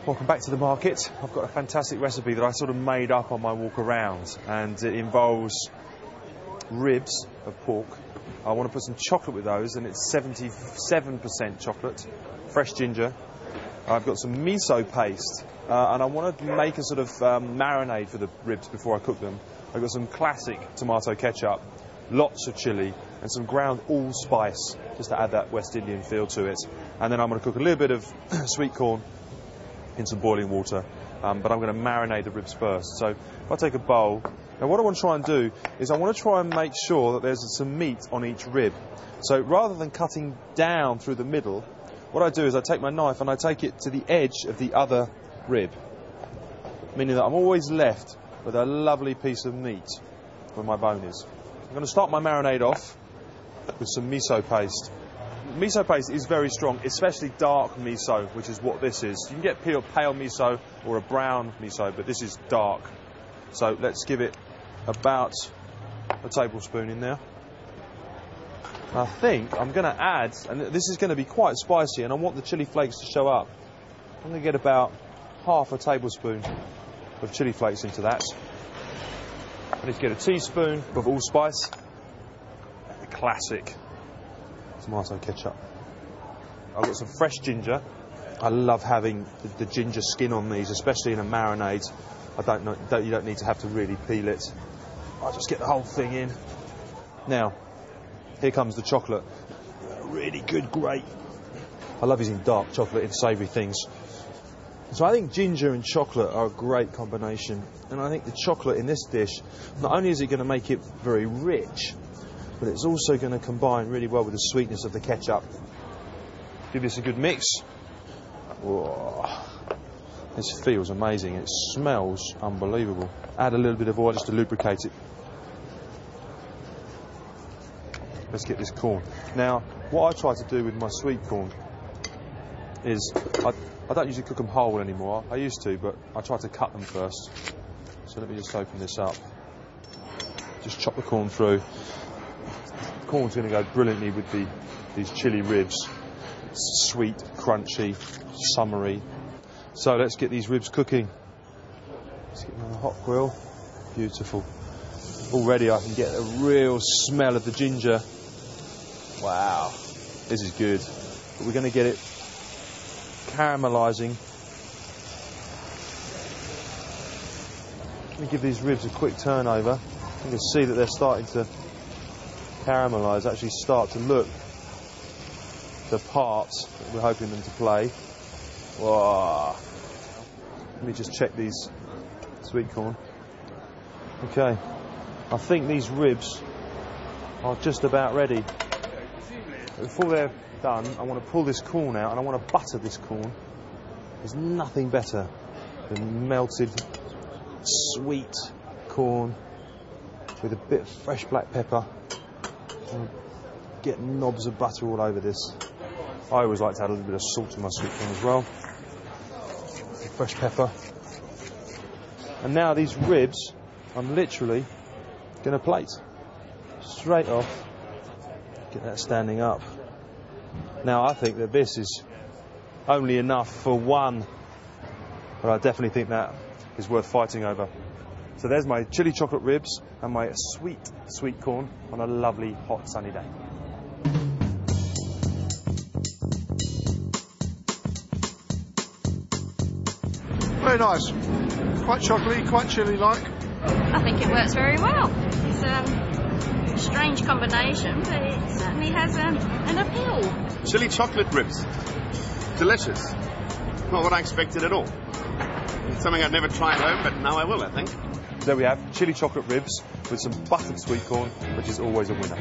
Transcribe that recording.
Welcome back to the market. I've got a fantastic recipe that I sort of made up on my walk around, and it involves ribs of pork. I want to put some chocolate with those, and it's 77% chocolate, fresh ginger. I've got some miso paste, and I want to make a sort of marinade for the ribs before I cook them. I've got some classic tomato ketchup, lots of chilli, and some ground allspice, just to add that West Indian feel to it. And then I'm going to cook a little bit of sweet corn in some boiling water, but I'm going to marinate the ribs first. So if I take a bowl, now what I want to try and do is I want to try and make sure that there's some meat on each rib. So rather than cutting down through the middle, what I do is I take my knife and I take it to the edge of the other rib, meaning that I'm always left with a lovely piece of meat where my bone is. I'm going to start my marinade off with some miso paste. Miso paste is very strong, especially dark miso, which is what this is. You can get pale miso or a brown miso, but this is dark. So let's give it about a tablespoon in there. I think I'm going to add, and this is going to be quite spicy, and I want the chili flakes to show up. I'm going to get about half a tablespoon of chili flakes into that. I need to get a teaspoon of allspice, the classic tomato ketchup. I've got some fresh ginger. I love having the ginger skin on these, especially in a marinade. You don't need to have to really peel it. I'll just get the whole thing in. Now, here comes the chocolate. Really good grate. I love using dark chocolate in savoury things. So I think ginger and chocolate are a great combination. And I think the chocolate in this dish, not only is it going to make it very rich, but it's also going to combine really well with the sweetness of the ketchup. Give this a good mix. Whoa. This feels amazing. It smells unbelievable. Add a little bit of oil just to lubricate it. Let's get this corn. Now, what I try to do with my sweet corn is I don't usually cook them whole anymore. I used to, but I try to cut them first. So let me just open this up. Just chop the corn through. The corn's going to go brilliantly with these chili ribs. It's sweet, crunchy, summery. So let's get these ribs cooking. Let's get them on the hot grill. Beautiful. Already I can get a real smell of the ginger. Wow, this is good. But we're going to get it caramelising. Let me give these ribs a quick turnover. You can see that they're starting to caramelise, actually start to look the parts that we're hoping them to play. Wow. Let me just check these sweet corn. Okay, I think these ribs are just about ready. Before they're done, I want to pull this corn out and I want to butter this corn. There's nothing better than melted sweet corn with a bit of fresh black pepper. And get knobs of butter all over this. I always like to add a little bit of salt to my sweet corn as well. Fresh pepper. And now these ribs, I'm literally going to plate. Straight off. Get that standing up. Now I think that this is only enough for one, but I definitely think that is worth fighting over. So there's my chili chocolate ribs and my sweet corn on a lovely hot sunny day. Very nice. Quite chocolatey, quite chilli-like. I think it works very well. It's a strange combination, but it certainly has an appeal. Chili chocolate ribs. Delicious. Not what I expected at all. It's something I've never tried home, but now I will, I think. There we have chili chocolate ribs with some buttered sweet corn, which is always a winner.